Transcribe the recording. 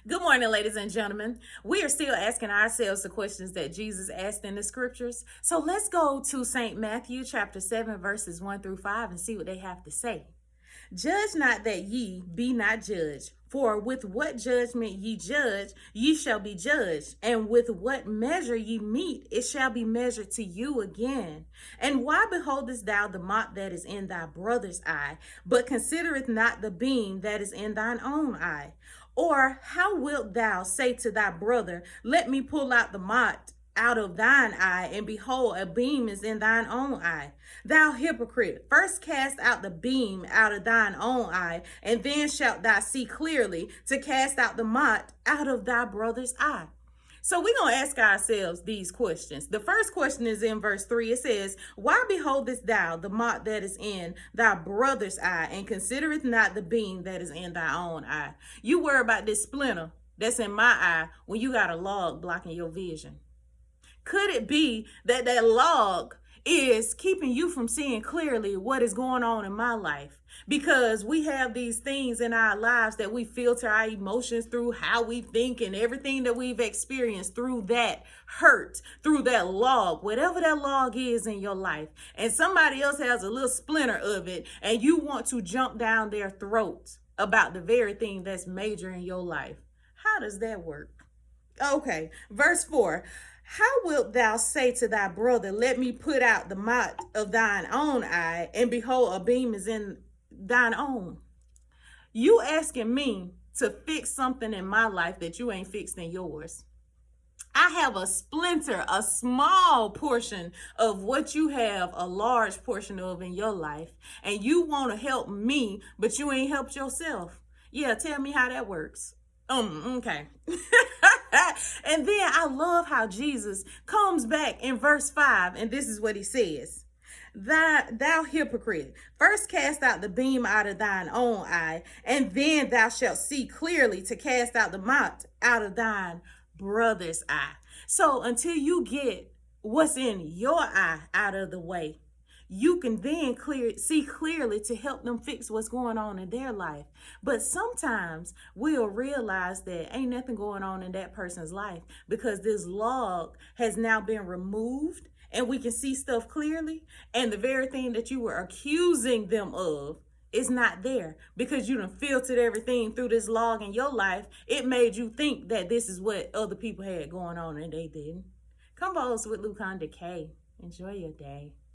Good morning, ladies and gentlemen. We are still asking ourselves the questions that Jesus asked in the scriptures. So let's go to St. Matthew chapter 7, verses 1 through 5 and see what they have to say. Judge not that ye be not judged. For with what judgment ye judge, ye shall be judged. And with what measure ye meet, it shall be measured to you again. And why beholdest thou the mote that is in thy brother's eye, but considereth not the beam that is in thine own eye? Or how wilt thou say to thy brother, let me pull out the mote out of thine eye, and behold, a beam is in thine own eye? Thou hypocrite, first cast out the beam out of thine own eye, and then shalt thou see clearly to cast out the mote out of thy brother's eye. So we're going to ask ourselves these questions. The first question is in verse 3. It says, why beholdest thou the mote that is in thy brother's eye, and considereth not the beam that is in thy own eye? You worry about this splinter that's in my eye when you got a log blocking your vision. Could it be that that log is keeping you from seeing clearly what is going on in my life? Because we have these things in our lives that we filter our emotions through, how we think, and everything that we've experienced through that hurt, through that log, whatever that log is in your life. And somebody else has a little splinter of it, and you want to jump down their throats about the very thing that's major in your life. How does that work? Okay, verse 4. How wilt thou say to thy brother, let me put out the mote of thine own eye, and behold, a beam is in thine own? You asking me to fix something in my life that you ain't fixed in yours. I have a splinter, a small portion of what you have a large portion of in your life, and you want to help me, but you ain't helped yourself. Yeah, tell me how that works. Okay. And then I love how Jesus comes back in verse 5, and this is what he says. Thou hypocrite, first cast out the beam out of thine own eye, and then thou shalt see clearly to cast out the mote out of thine brother's eye. So until you get what's in your eye out of the way, you can then see clearly to help them fix what's going on in their life. But sometimes we'll realize that ain't nothing going on in that person's life because this log has now been removed and we can see stuff clearly. And the very thing that you were accusing them of is not there because you done filtered everything through this log in your life. It made you think that this is what other people had going on and they didn't. Convos with Luconda K. Enjoy your day.